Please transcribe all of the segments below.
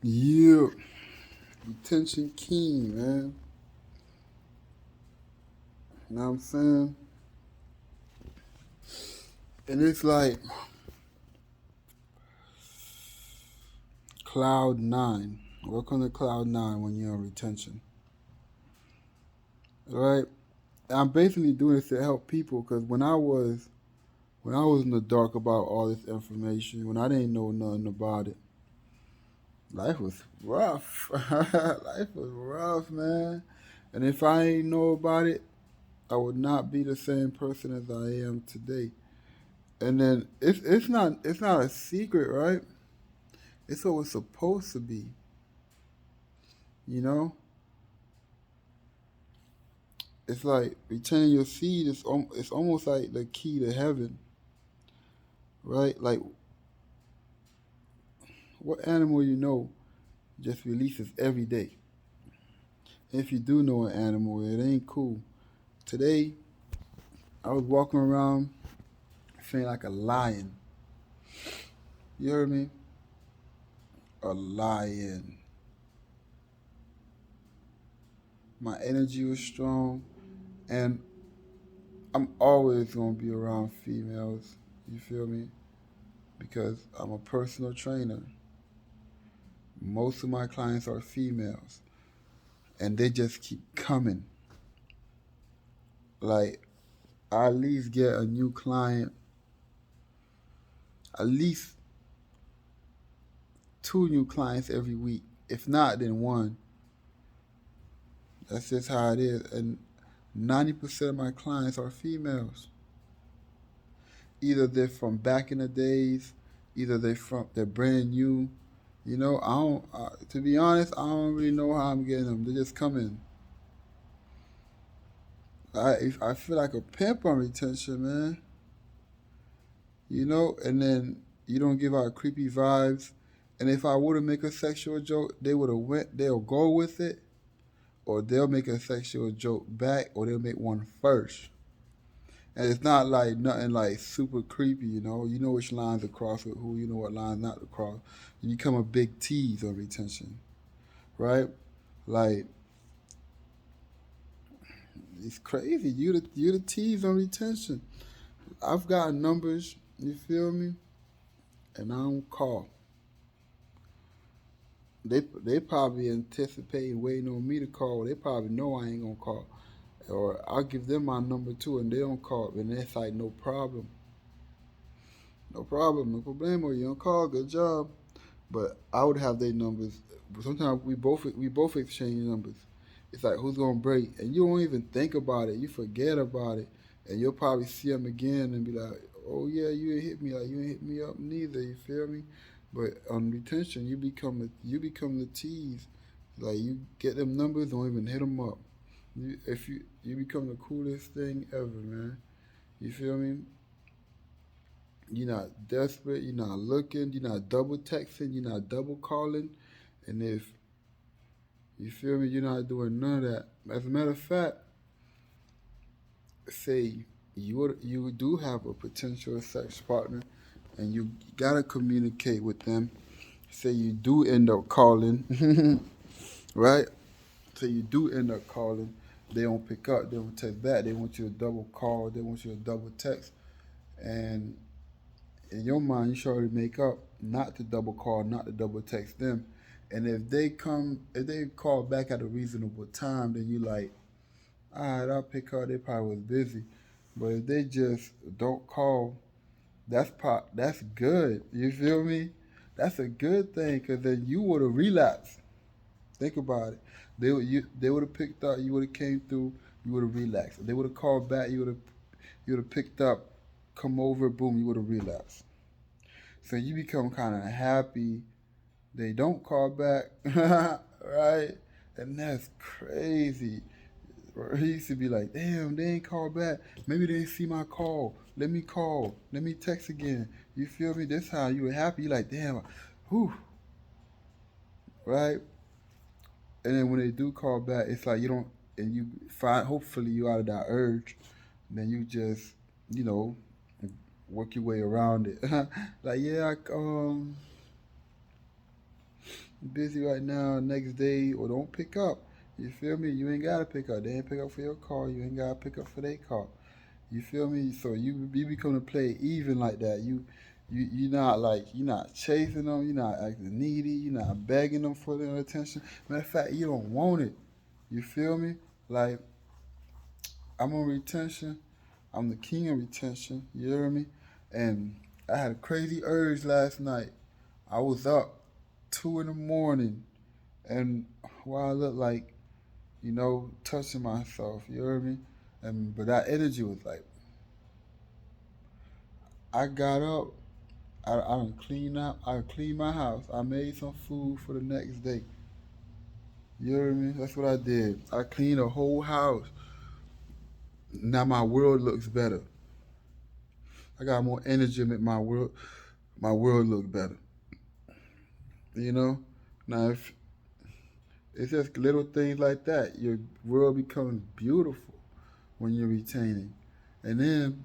Yeah, retention king, man. You know what I'm saying? And it's like cloud nine. Welcome to cloud nine when you're on retention. All right? I'm basically doing this to help people because when I was in the dark about all this information, when I didn't know nothing about it, life was rough. Life was rough, man. And if I ain't know about it, I would not be the same person as I am today. And then it's not a secret, right? It's what it's supposed to be. You know, it's like returning your seed. It's almost like the key to heaven, right? Like what animal just releases every day. If you do know an animal, it ain't cool. Today I was walking around feeling like a lion. You heard me? A lion. My energy was strong, and I'm always gonna be around females. You feel me? Because I'm a personal trainer. Most of my clients are females, and they just keep coming. Like, I at least get a new client, at least two new clients every week. If not, then one. That's just how it is. And 90% of my clients are females. Either they're from back in the days, either they're brand new. I don't. To be honest, I don't really know how I'm getting them. They just come in. I feel like a pimp on retention, man. And then you don't give out creepy vibes. And if I were to make a sexual joke, they'll go with it, or they'll make a sexual joke back, or they'll make one first. And it's not like nothing like super creepy, you know. You know which lines to cross with who, you know what lines not to cross. You become a big tease on retention, right? Like, it's crazy. You the tease on retention. I've got numbers, you feel me? And I don't call. They probably anticipating waiting on me to call. They probably know I ain't gonna call. Or I'll give them my number too and they don't call. And it's like no problem. No problem, no problemo. You don't call, good job. But I would have their numbers. Sometimes we both exchange numbers. It's like who's gonna break, and you don't even think about it. You forget about it, and you'll probably see them again and be like, "Oh yeah, you ain't hit me. Like you ain't hit me up neither." You feel me? But on retention, you become the tease. Like you get them numbers, don't even hit them up. If you become the coolest thing ever, man. You feel me? You're not desperate. You're not looking. You're not double texting. You're not double calling. And if you feel me, you're not doing none of that. As a matter of fact, say you do have a potential sex partner, and you gotta communicate with them. Say you do end up calling, right? Say you do end up calling. They don't pick up. They don't text back. They want you to double call. They want you to double text. And in your mind, you should already make up not to double call, not to double text them. And if they call back at a reasonable time, then you like, all right, I'll pick up. They probably was busy. But if they just don't call, that's good. You feel me? That's a good thing because then you would have relapsed. Think about it. They would have picked up. You would have came through. You would have relaxed. If they would have called back. You would have picked up. Come over. Boom. You would have relapsed. So you become kind of happy they don't call back, right? And that's crazy. He used to be like, damn, they ain't called back. Maybe they didn't see my call. Let me call. Let me text again. You feel me? This how you were happy. You like, damn, whew, right? And then when they do call back, it's like you don't, and you find, hopefully you out of that urge. Then you just, you know, work your way around it. Like, yeah, busy right now, next day, or don't pick up. You feel me? You ain't gotta pick up. They ain't pick up for your car. You ain't gotta pick up for their car. You feel me? So you become to play even like that. You not like you're not chasing them. You're not acting needy. You're not begging them for their attention. Matter of fact, you don't want it. You feel me? Like I'm on retention. I'm the king of retention. You hear me? And I had a crazy urge last night. I was up 2 in the morning, and while I looked like touching myself. You hear me? And but that energy was like, I got up. I done cleaned up. I cleaned my house. I made some food for the next day. You hear me? That's what I did. I cleaned the whole house. Now my world looks better. I got more energy to make my world look better. You know? Now if it's just little things like that, your world becomes beautiful when you're retaining. And then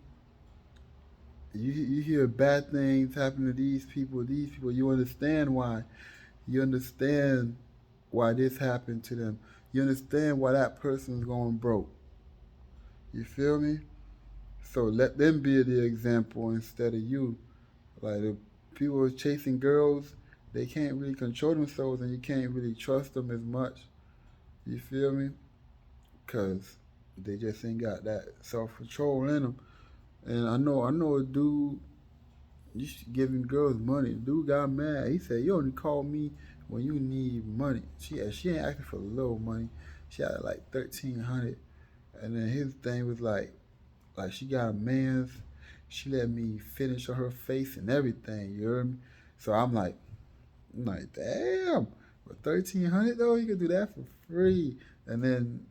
you hear bad things happen to these people, you understand why. You understand why this happened to them. You understand why that person's going broke. You feel me? So let them be the example instead of you. Like if people are chasing girls, they can't really control themselves and you can't really trust them as much. You feel me? Because they just ain't got that self control in them. And I know a dude. You should giving girls money. The dude got mad. He said, "You only call me when you need money." She ain't asking for little money. She had like 1,300, and then his thing was like she got a man's. She let me finish on her face and everything. You heard me? So I'm like, damn. For 1,300 though, you could do that for free. And then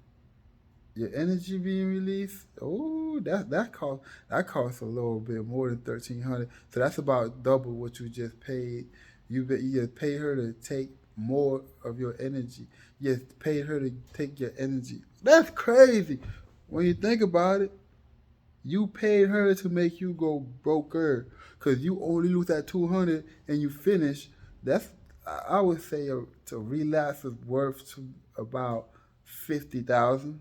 your energy being released, oh, that costs a little bit more than 1,300. So that's about double what you just paid. You just paid her to take more of your energy. You just paid her to take your energy. That's crazy. When you think about it, you paid her to make you go broker because you only lose that 200 and you finish. That's I would say to relapse is worth to about 50,000.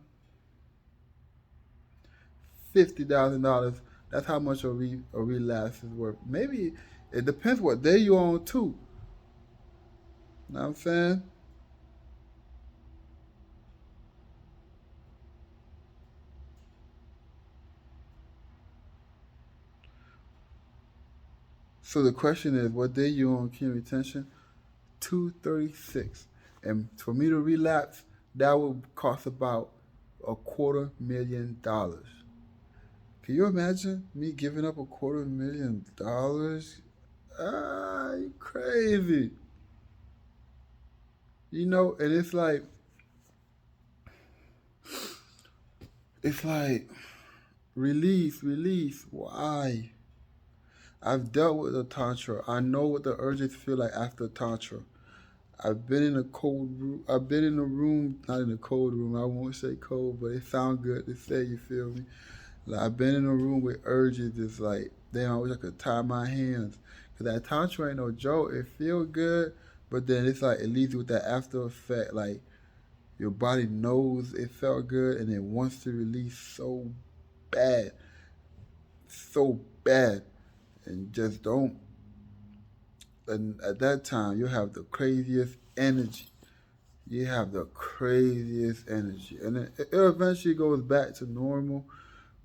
$50,000. That's how much a relapse is worth. Maybe it depends what day you on too. You know what I'm saying? So the question is, what day you on key retention? 236. And for me to relapse, that would cost about $250,000. Can you imagine me giving up $250,000? Ah, you crazy. And it's like release, release. Why? I've dealt with a tantra. I know what the urges feel like after tantra. I've been in a cold room. I've been in a room, not in a cold room. I won't say cold, but it sounds good to say. You feel me? Like I've been in a room with urges. It's like, damn, I wish I could tie my hands. Cause that tantra ain't no joke. It feel good, but then it's like it leaves you with that after effect. Like your body knows it felt good and it wants to release bad, so bad, and just don't. And at that time, you have the craziest energy. You have the craziest energy, and it eventually goes back to normal.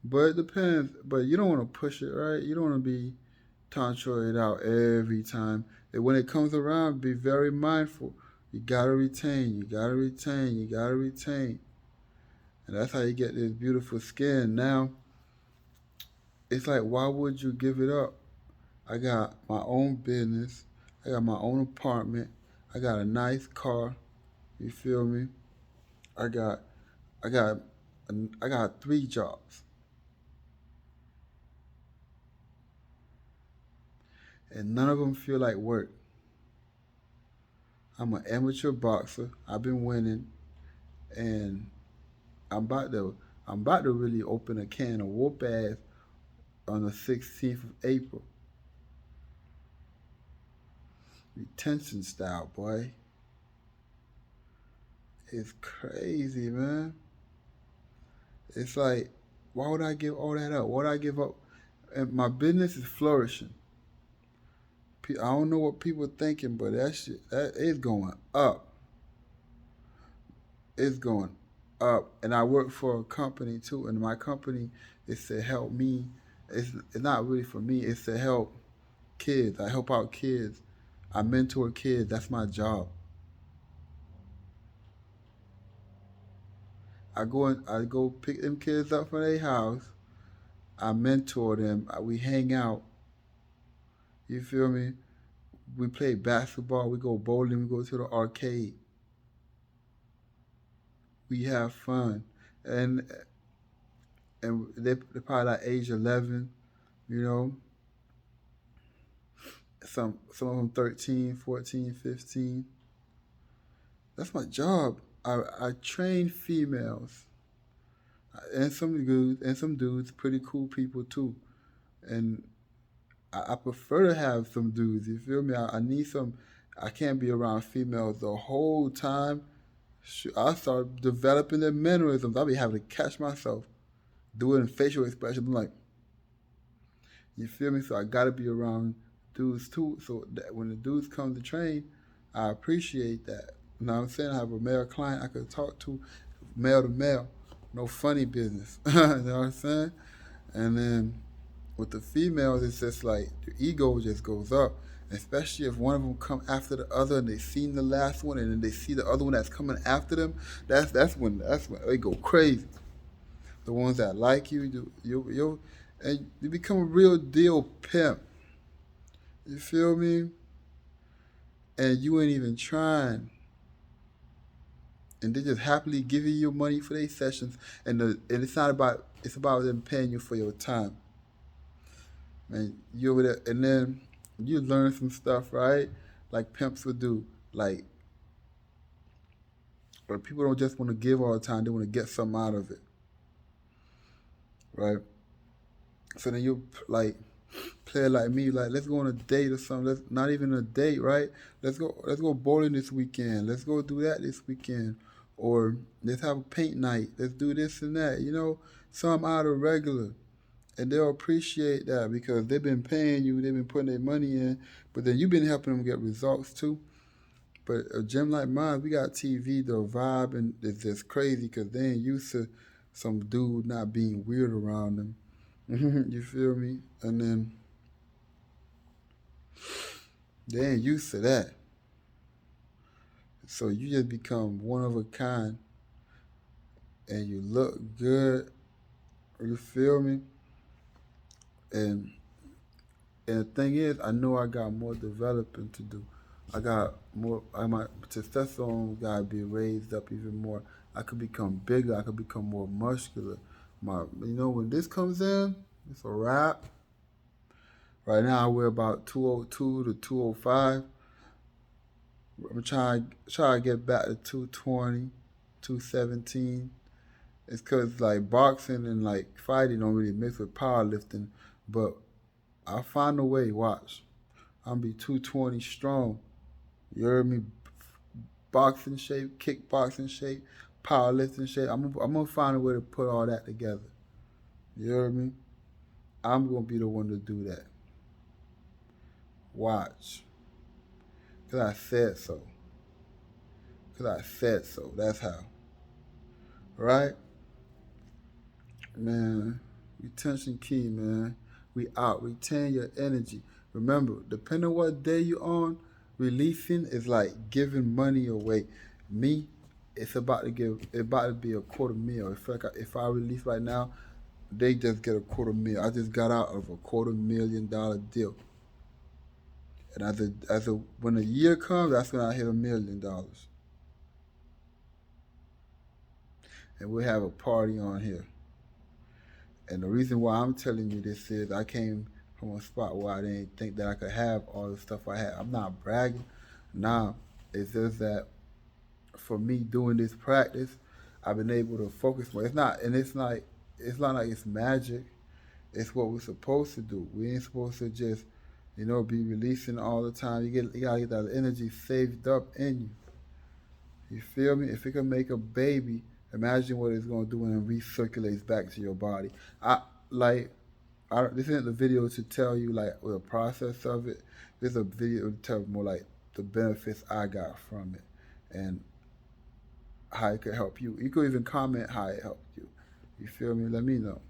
But it depends. But you don't want to push it, right? You don't want to be tantra it out every time. And when it comes around, be very mindful. You gotta retain. You gotta retain. You gotta retain. And that's how you get this beautiful skin. Now, it's like, why would you give it up? I got my own business. I got my own apartment. I got a nice car. You feel me? I got, I got, I got 3 jobs, and none of them feel like work. I'm an amateur boxer. I've been winning, and I'm about to, I'm about to really open a can of whoop ass on the 16th of April. Retention style, boy. It's crazy, man. It's like, why would I give all that up? Why would I give up? And my business is flourishing. I don't know what people are thinking, but that shit that is going up. It's going up. And I work for a company too, and my company is to help me. It's not really for me. It's to help kids. I help out kids. I mentor kids. That's my job. I go pick them kids up from their house. I mentor them. We hang out. You feel me? We play basketball. We go bowling. We go to the arcade. We have fun, and they're probably like age 11. You know, some of them 13, 14, 15. That's my job. I train females and some dudes, pretty cool people too. And I prefer to have some dudes. You feel me? I need some. I can't be around females the whole time. I start developing their mannerisms. I'll be having to catch myself doing facial expressions. I'm like, you feel me? So I gotta be around dudes too. So that when the dudes come to train, I appreciate that. You know what I'm saying? I have a male client I could talk to, male to male. No funny business. You know what I'm saying? And then with the females, it's just like the ego just goes up. Especially if one of them come after the other and they seen the last one and then they see the other one that's coming after them. That's when they go crazy. The ones that like you and you become a real deal pimp. You feel me? And you ain't even trying, and they just happily giving you money for their sessions, and it's not about it's about them paying you for your time, man. You over there, and then you learn some stuff, right? Like pimps would do, like, or people don't just want to give all the time; they want to get something out of it, right? So then you like play like me, like let's go on a date or something. Let's not even a date, right? Let's go bowling this weekend. Let's go do that this weekend. Or let's have a paint night. Let's do this and that. You know, something out of regular. And they'll appreciate that because they've been paying you, they've been putting their money in, but then you've been helping them get results too. But a gym like mine, we got TV, the vibe, and it's just crazy because they ain't used to some dude not being weird around them. You feel me? And then they ain't used to that. So you just become one of a kind and you look good. You feel me? And and the thing is, I know I got more developing to do. I got more. My testosterone gotta be raised up even more. I could become bigger. I could become more muscular. When this comes in, it's a wrap. Right now, I weigh about 202 to 205. I'm trying to get back to 220, 217. It's cause like boxing and like fighting don't really mix with powerlifting, but I'll find a way. Watch, I'm be 220 strong. You heard me? Boxing shape, kickboxing shape, powerlifting shape. I'm gonna find a way to put all that together. You heard me? I'm gonna be the one to do that. Watch, cause I said so. Cause I said so. That's how. Right? Man, retention key, man. We out. Retain your energy. Remember, depending on what day you're on, releasing is like giving money away. Me, it's about to be a quarter meal. If I release right now, they just get a quarter meal. I just got out of a $250,000 deal. And when the year comes, that's when I hit $1 million. And we'll have a party on here. And the reason why I'm telling you this is I came from a spot where I didn't think that I could have all the stuff I had. I'm not bragging. Nah, it's just that for me doing this practice, I've been able to focus more. It's not like it's magic. It's what we're supposed to do. We ain't supposed to just, be releasing all the time. You gotta get that energy saved up in you. You feel me? If it can make a baby, imagine what it's gonna do when it recirculates back to your body. I like this isn't the video to tell you like the process of it. This is a video to tell more like the benefits I got from it and how it could help you. You could even comment how it helped you. You feel me? Let me know.